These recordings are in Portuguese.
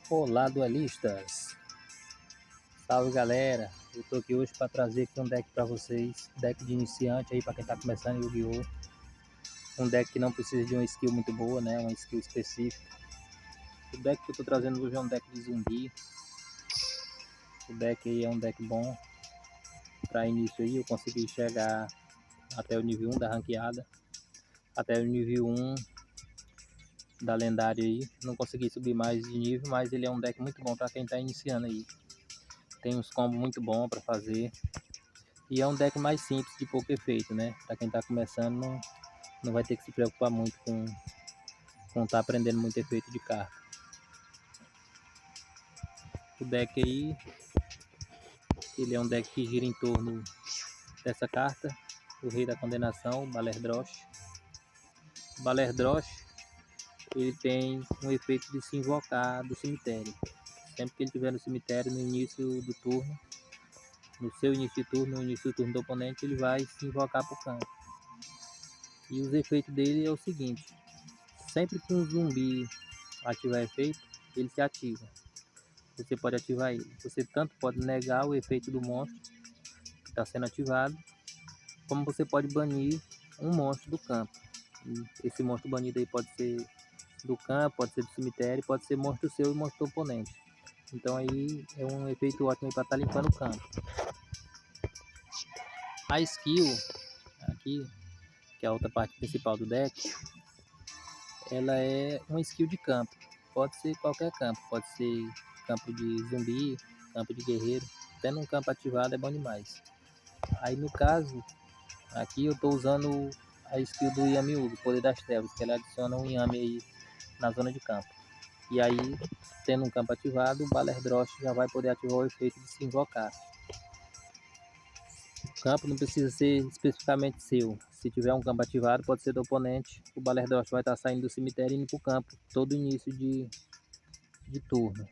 Olá, duelistas! Salve, galera! Eu tô aqui hoje para trazer aqui um deck para vocês, deck de iniciante aí para quem tá começando em Yu-Gi-Oh! Um deck que não precisa de uma skill muito boa, né? Uma skill específica. O deck que eu tô trazendo hoje é um deck de zumbi. O deck aí é um deck bom para início aí. Eu consegui chegar até o nível 1 da ranqueada, até o nível 1 da lendária aí. Não consegui subir mais de nível, mas ele é um deck muito bom para quem tá iniciando aí. Tem uns combos muito bons para fazer. E é um deck mais simples de pouco efeito, né? Para quem tá começando, não vai ter que se preocupar muito com tá aprendendo muito efeito de carta. O deck aí, ele é um deck que gira em torno dessa carta, o Rei da Condenação, o Balerdrosh. O Balerdrosh, ele tem um efeito de se invocar do cemitério. Sempre que ele estiver no cemitério, no início do turno, no seu início de turno, no início do turno do oponente, ele vai se invocar para o campo. E os efeitos dele é o seguinte: sempre que um zumbi ativar efeito, ele se ativa. Você pode ativar ele. Você tanto pode negar o efeito do monstro que está sendo ativado, como você pode banir um monstro do campo. E esse monstro banido aí pode ser do campo, pode ser do cemitério, pode ser monstro seu e monstro do oponente. Então aí é um efeito ótimo para estar limpando o campo. A skill aqui, que é a outra parte principal do deck, ela é uma skill de campo. Pode ser qualquer campo, pode ser campo de zumbi, campo de guerreiro. Tendo um campo ativado é bom demais. Aí no caso, aqui eu estou usando a skill do Yami-Ubi, Poder das Trevas, que ela adiciona um Yami aí na zona de campo. E aí, tendo um campo ativado, o Balerdrosh já vai poder ativar o efeito de se invocar. O campo não precisa ser especificamente seu. Se tiver um campo ativado, pode ser do oponente. O Balerdrosh vai estar saindo do cemitério e indo para o campo todo início de turno.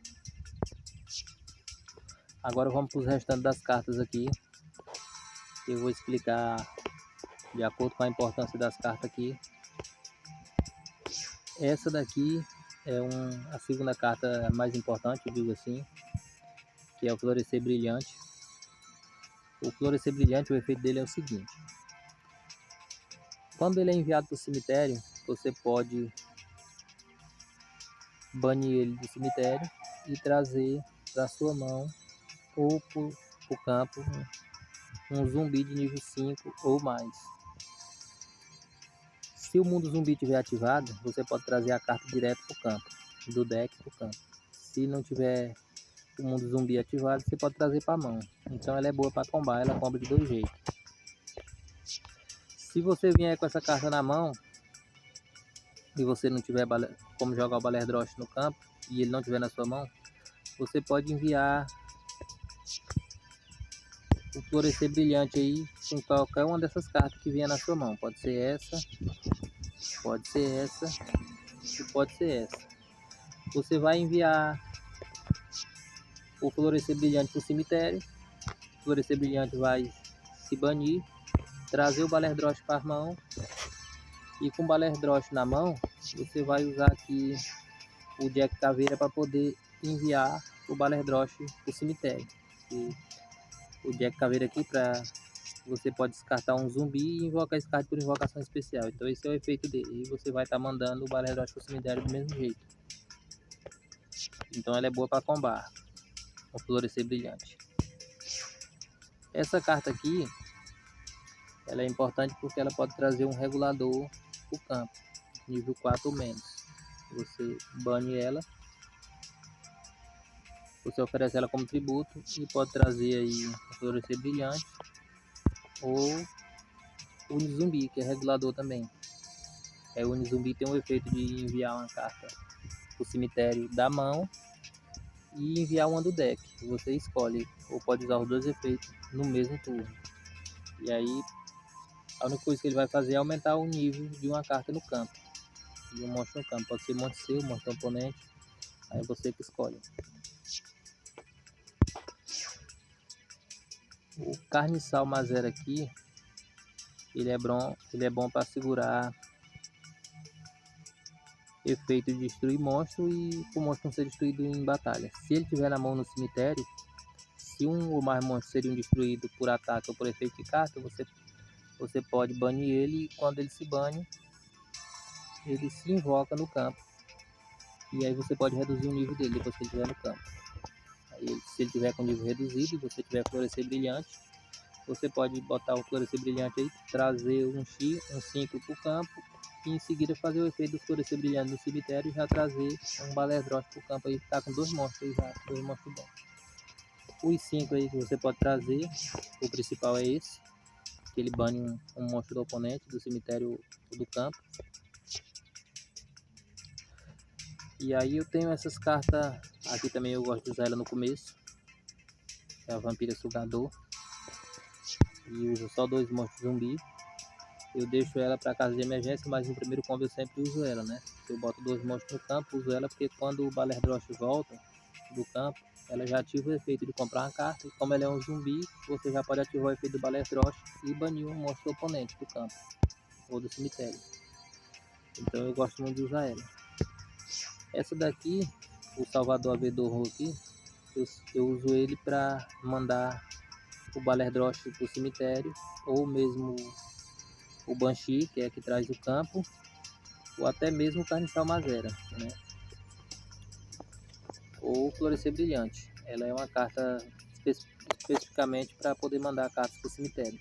Agora vamos para os restantes das cartas aqui. Eu vou explicar de acordo com a importância das cartas aqui. Essa daqui é a segunda carta mais importante, eu digo assim, que é o Florescer Brilhante. O Florescer Brilhante, o efeito dele é o seguinte: quando ele é enviado para o cemitério, você pode banir ele do cemitério e trazer para sua mão ou para o campo um zumbi de nível 5 ou mais. Se o mundo zumbi estiver ativado, você pode trazer a carta direto para o campo, do deck para o campo. Se não tiver o mundo zumbi ativado, você pode trazer para a mão. Então ela é boa para combar, ela comba de dois jeitos. Se você vier com essa carta na mão e você não tiver como jogar o Balerdrosh no campo e ele não tiver na sua mão, você pode enviar o Florescer Brilhante aí com qualquer uma dessas cartas que vier na sua mão. Pode ser essa, pode ser essa e pode ser essa. Você vai enviar o Florescer Brilhante para o cemitério. O Florescer Brilhante vai se banir, trazer o Balerdrosh para a mão, e com o Balerdrosh na mão, você vai usar aqui o Jack Caveira para poder enviar o Balerdrosh para o cemitério. E o Jack Caveira aqui, você pode descartar um zumbi e invocar esse card por invocação especial. Então esse é o efeito dele. E você vai estar mandando o Balerdrosh para o cemitério do mesmo jeito. Então ela é boa para combar o Florescer Brilhante. Essa carta aqui, ela é importante porque ela pode trazer um regulador para o campo, nível 4 ou menos. Você bane ela, você oferece ela como tributo e pode trazer aí o Florescer Brilhante ou o Unizumbi, que é regulador também. O Unizumbi tem o efeito de enviar uma carta para o cemitério da mão e enviar uma do deck. Você escolhe, ou pode usar os dois efeitos no mesmo turno. E aí, a única coisa que ele vai fazer é aumentar o nível de uma carta no campo, de um monstro no campo. Pode ser monstro seu, monstro do oponente, aí você que escolhe. O Carniçal Mazera aqui, ele é bom para segurar efeito de destruir monstro e o monstro não ser destruído em batalha. Se ele tiver na mão no cemitério, se um ou mais monstros seriam destruídos por ataque ou por efeito de carta, você pode banir ele, e quando ele se bane, ele se invoca no campo. E aí você pode reduzir o nível dele depois que ele estiver no campo. Aí, se ele tiver com nível reduzido e você tiver florescer brilhante, você pode botar o florescer brilhante aí, trazer um 5 para o campo, e em seguida fazer o efeito do florescer brilhante no cemitério e já trazer um Balerdrosh para o campo aí, que tá com 2 monstros aí já, 2 monstros bons. Os 5 aí que você pode trazer, o principal é esse, que ele bane um monstro do oponente, do cemitério ou do campo. E aí eu tenho essas cartas, aqui também eu gosto de usar ela no começo, que é a Vampira Sugador, e uso só 2 monstros zumbi. Eu deixo ela para caso de emergência, mas no primeiro combo eu sempre uso ela, né? Eu boto 2 monstros no campo, uso ela porque quando o Balerdrosh volta do campo, ela já ativa o efeito de comprar uma carta, e como ela é um zumbi, você já pode ativar o efeito do Balerdrosh e banir um monstro oponente do campo, ou do cemitério. Então eu gosto muito de usar ela. Essa daqui, o Salvador Avedorro aqui, eu uso ele para mandar o Balerdrosh para o cemitério, ou mesmo o Banshee, que é que traz o campo, ou até mesmo o Carniçal Mazera, né? Ou Florescer Brilhante. Ela é uma carta especificamente para poder mandar cartas para o cemitério.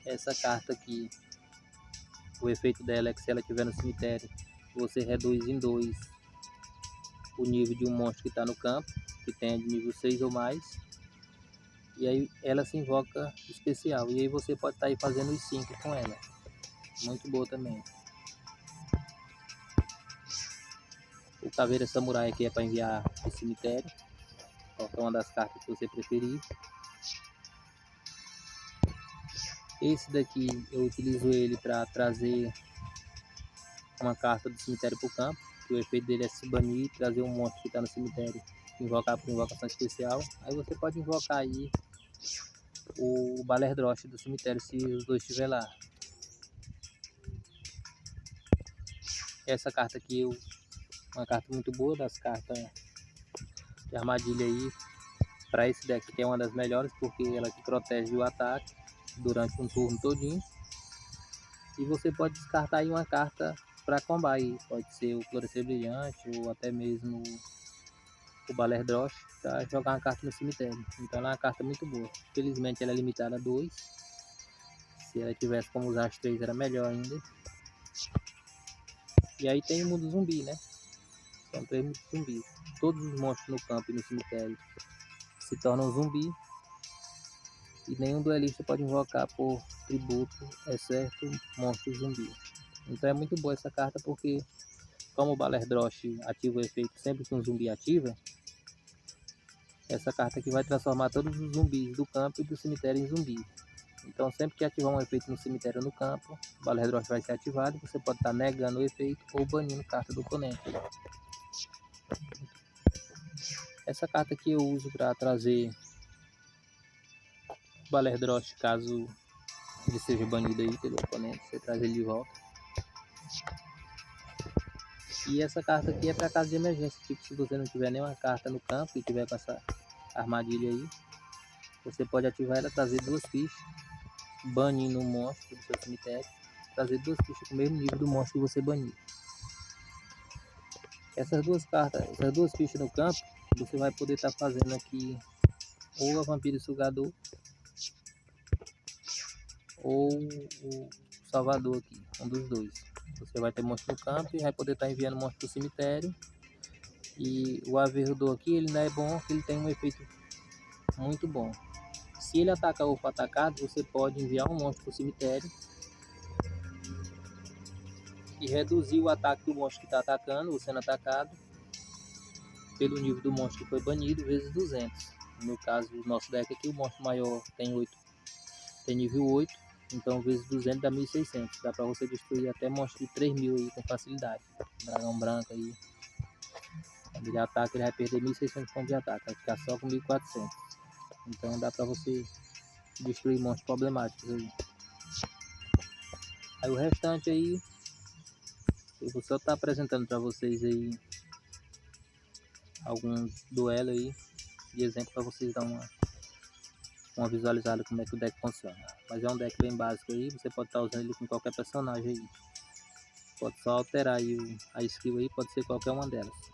Essa carta aqui, o efeito dela é que se ela estiver no cemitério, você reduz em 2 o nível de um monstro que está no campo, que tenha de nível 6 ou mais, e aí ela se invoca especial, e aí você pode estar aí fazendo os 5 com ela. Muito boa também. O Caveira Samurai aqui é para enviar para o cemitério, qualquer uma das cartas que você preferir. Esse daqui eu utilizo ele para trazer uma carta do cemitério para o campo, que o efeito dele é se banir, trazer um monstro que está no cemitério, invocar por invocação especial. Aí você pode invocar aí o Balerdrosh do cemitério se os dois estiver lá. Essa carta aqui, uma carta muito boa, das cartas de armadilha aí, para esse deck, que é uma das melhores, porque ela te protege o ataque durante um turno todinho. E você pode descartar aí uma carta para combar aí, pode ser o Florescer Brilhante ou até mesmo o Balerdrosh, para jogar uma carta no cemitério. Então ela é uma carta muito boa. Felizmente ela é limitada a 2. Se ela tivesse como usar as 3 era melhor ainda. E aí tem o mundo zumbi, né? São 3 mundos zumbis. Todos os monstros no campo e no cemitério se tornam zumbi. E nenhum duelista pode invocar por tributo, exceto monstros zumbi. Então é muito boa essa carta porque, como o Balerdrosh ativa o efeito sempre que um zumbi ativa, essa carta aqui vai transformar todos os zumbis do campo e do cemitério em zumbi. Então sempre que ativar um efeito no cemitério ou no campo, o Balerdrosh vai ser ativado, você pode estar negando o efeito ou banindo carta do oponente. Essa carta aqui eu uso para trazer o Balerdrosh caso ele seja banido aí pelo oponente, você traz ele de volta. E essa carta aqui é para caso de emergência, tipo se você não tiver nenhuma carta no campo e tiver com essa armadilha aí, você pode ativar ela, trazer 2 fichas, banindo um monstro do seu cemitério, trazer 2 fichas com o mesmo nível do monstro que você banir. Essas 2 cartas, essas 2 fichas no campo, você vai poder estar fazendo aqui ou a Vampira Sugador ou o Salvador aqui, um dos 2. Você vai ter monstro no campo e vai poder estar enviando monstro para o cemitério. E o Averrodor aqui, ele não é bom, porque ele tem um efeito muito bom. Se ele atacar ou for atacado, você pode enviar um monstro para o cemitério e reduzir o ataque do monstro que está atacando, ou sendo atacado, pelo nível do monstro que foi banido, vezes 200. No caso do nosso deck aqui, o monstro maior tem nível 8, então vezes 200 dá 1.600. Dá para você destruir até monstro de 3.000 aí com facilidade. Dragão branco aí. Quando ele ataca, ele vai perder 1.600 pontos de ataque, vai ficar só com 1.400. Então dá para você destruir monstros problemáticos aí. Aí o restante aí, eu vou só estar apresentando para vocês aí alguns duelos aí de exemplo para vocês dar uma visualizada como é que o deck funciona. Mas é um deck bem básico aí, você pode estar usando ele com qualquer personagem aí. Pode só alterar aí a skill aí, pode ser qualquer uma delas.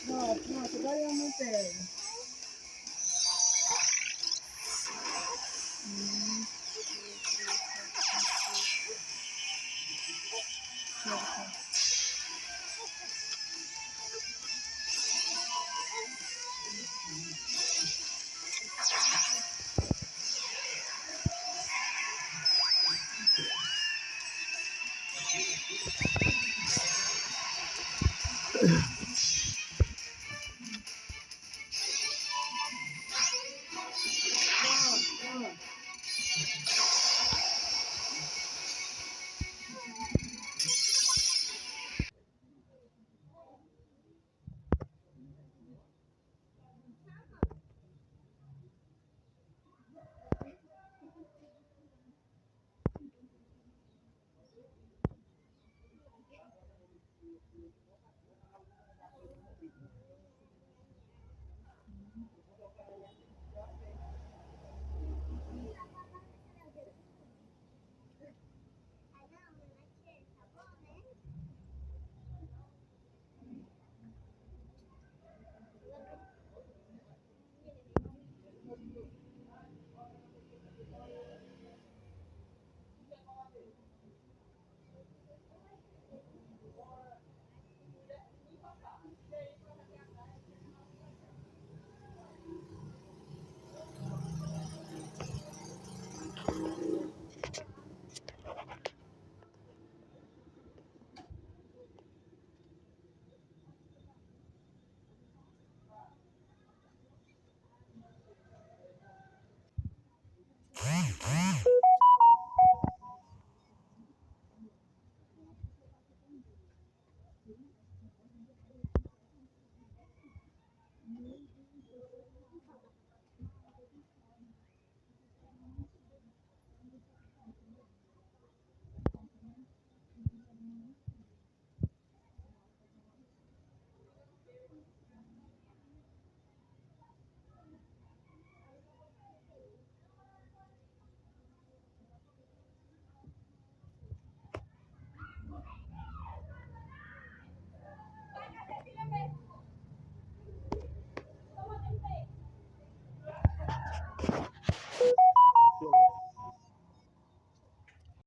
Pronto, agora eu não pego.